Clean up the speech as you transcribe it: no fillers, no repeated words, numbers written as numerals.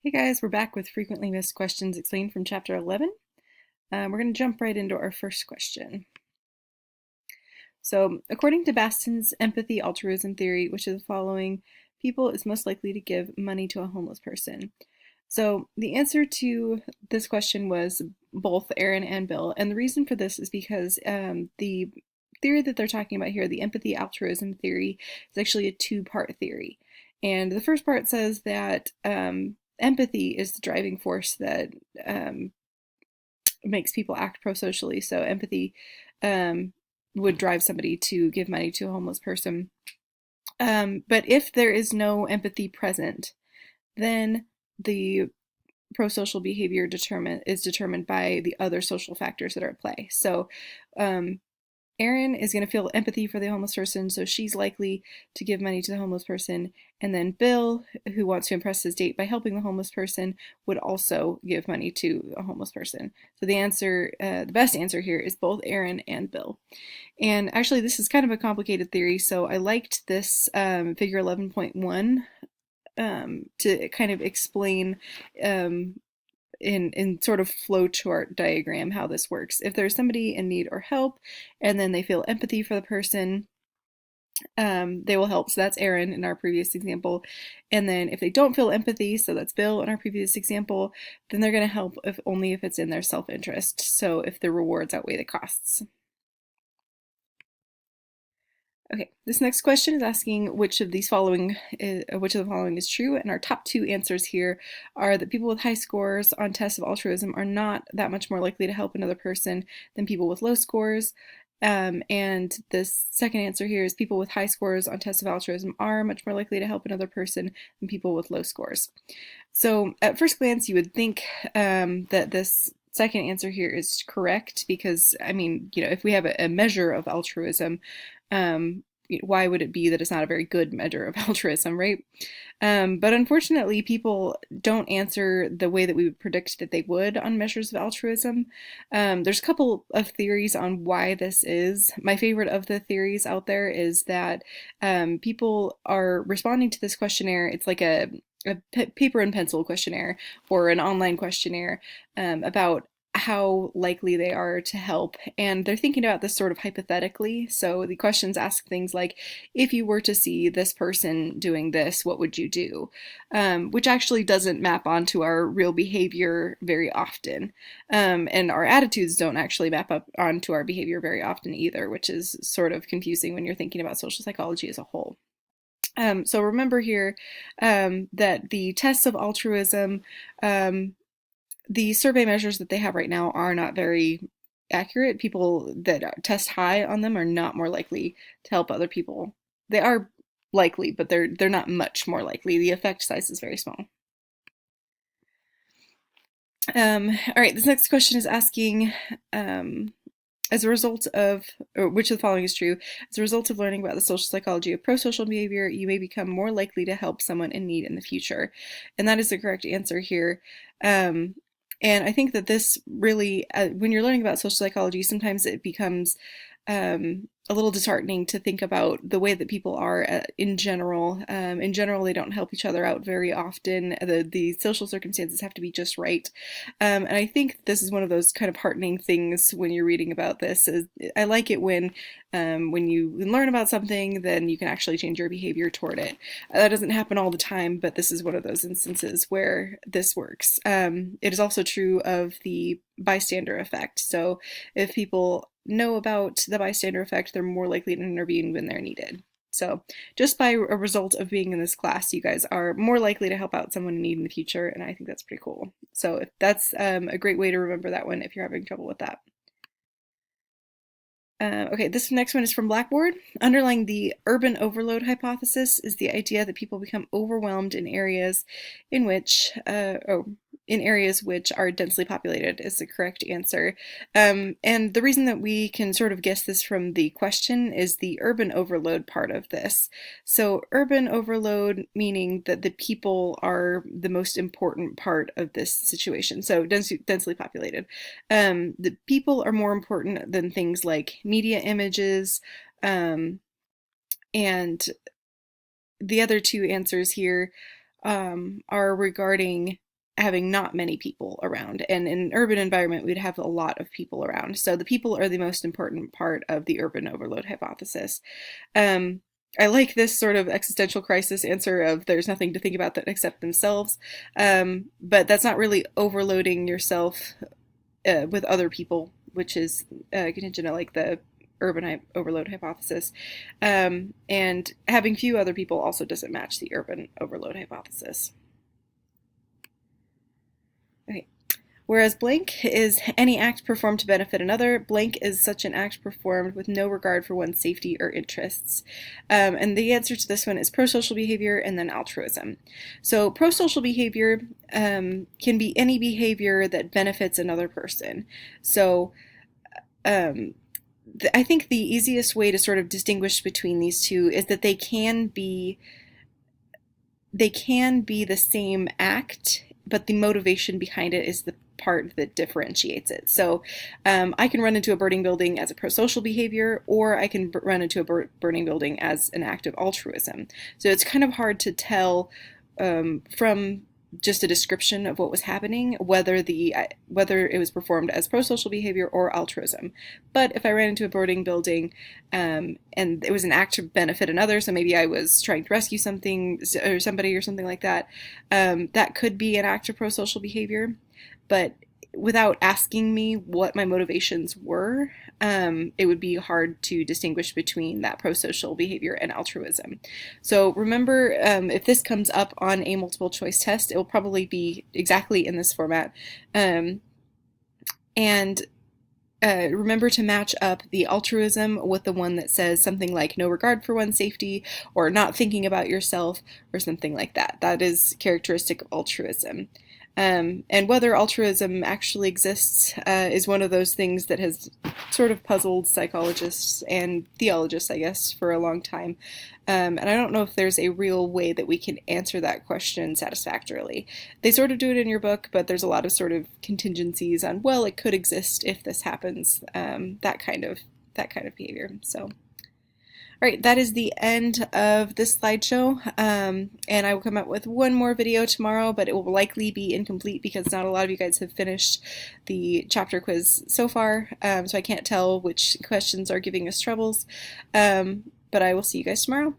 Hey guys, we're back with frequently missed questions explained from chapter 11. We're going to jump right into our first question. So, according to Baston's empathy altruism theory, which is the following, people is most likely to give money to a homeless person. So, the answer to this question was both Aaron and Bill. And the reason for this is because the theory that they're talking about here, the empathy altruism theory, is actually a two-part theory. And the first part says that empathy is the driving force that um, makes people act pro-socially. So empathy um, would drive somebody to give money to a homeless person. But if there is no empathy present, then the pro-social behavior is determined by the other social factors that are at play. So um, Erin is going to feel empathy for the homeless person, so she's likely to give money to the homeless person. And then Bill, who wants to impress his date by helping the homeless person, would also give money to a homeless person. So the best answer here is both Erin and Bill. And actually, this is kind of a complicated theory, so I liked this figure 11.1 to kind of explain um, in sort of flowchart diagram how this works. If there's somebody in need or help, and then they feel empathy for the person, they will help. So that's Aaron in our previous example. And then if they don't feel empathy, so that's Bill in our previous example, then they're going to help if only if it's in their self-interest. So if the rewards outweigh the costs. Okay, this next question is asking which of the following is true, and our top two answers here are that people with high scores on tests of altruism are not that much more likely to help another person than people with low scores. And this second answer here is people with high scores on tests of altruism are much more likely to help another person than people with low scores. So at first glance, you would think that this second answer here is correct because, I mean, if we have a measure of altruism, why would it be that it's not a very good measure of altruism, right? But unfortunately, people don't answer the way that we would predict that they would on measures of altruism. There's a couple of theories on why this is. My favorite of the theories out there is that people are responding to this questionnaire. It's like a paper and pencil questionnaire or an online questionnaire about how likely they are to help. And they're thinking about this sort of hypothetically. So the questions ask things like, if you were to see this person doing this, what would you do? Which actually doesn't map onto our real behavior very often. And our attitudes don't actually map up onto our behavior very often either, which is sort of confusing when you're thinking about social psychology as a whole. So remember here that the tests of altruism, the survey measures that they have right now are not very accurate. People that test high on them are not more likely to help other people. They are likely, but they're not much more likely. The effect size is very small. All right, this next question is asking, as a result of, or which of the following is true, as a result of learning about the social psychology of pro-social behavior, you may become more likely to help someone in need in the future. And that is the correct answer here. And I think that this really, when you're learning about social psychology, sometimes it becomes a little disheartening to think about the way that people are in general. In general, they don't help each other out very often. The social circumstances have to be just right. And I think this is one of those kind of heartening things when you're reading about this. I like it when you learn about something, then you can actually change your behavior toward it. That doesn't happen all the time, but this is one of those instances where this works. It is also true of the bystander effect. So if people know about the bystander effect, they're more likely to intervene when they're needed. So just by a result of being in this class, you guys are more likely to help out someone in need in the future, and I think that's pretty cool. So if that's a great way to remember that one if you're having trouble with that. Okay, this next one is from Blackboard. Underlying the urban overload hypothesis is the idea that people become overwhelmed in areas in which, in areas which are densely populated is the correct answer. And the reason that we can sort of guess this from the question is the urban overload part of this. So urban overload meaning that the people are the most important part of this situation. So densely populated. The people are more important than things like media images, and the other two answers here are regarding having not many people around. And in an urban environment, we'd have a lot of people around. So the people are the most important part of the urban overload hypothesis. Um, I like this sort of existential crisis answer of there's nothing to think about that except themselves. But that's not really overloading yourself with other people, which is contingent on like the urban overload hypothesis. And having few other people also doesn't match the urban overload hypothesis. Okay. Whereas blank is any act performed to benefit another, blank is such an act performed with no regard for one's safety or interests. And the answer to this one is prosocial behavior and then altruism. So prosocial behavior can be any behavior that benefits another person. So I think the easiest way to sort of distinguish between these two is that they can be the same act, but the motivation behind it is the part that differentiates it. So I can run into a burning building as a prosocial behavior, or I can run into a burning building as an act of altruism. So it's kind of hard to tell from just a description of what was happening whether it was performed as prosocial behavior or altruism. But if I ran into a burning building and it was an act to benefit another, so maybe I was trying to rescue something or somebody or something like that, that could be an act of prosocial behavior. But without asking me what my motivations were, it would be hard to distinguish between that prosocial behavior and altruism. So remember, if this comes up on a multiple choice test, it will probably be exactly in this format. And remember to match up the altruism with the one that says something like no regard for one's safety or not thinking about yourself or something like that. That is characteristic of altruism. And whether altruism actually exists is one of those things that has sort of puzzled psychologists and theologists, I guess, for a long time. And I don't know if there's a real way that we can answer that question satisfactorily. They sort of do it in your book, but there's a lot of sort of contingencies on, well, it could exist if this happens, that kind of behavior. So. All right, that is the end of this slideshow, and I will come up with one more video tomorrow, but it will likely be incomplete because not a lot of you guys have finished the chapter quiz so far, so I can't tell which questions are giving us troubles, but I will see you guys tomorrow.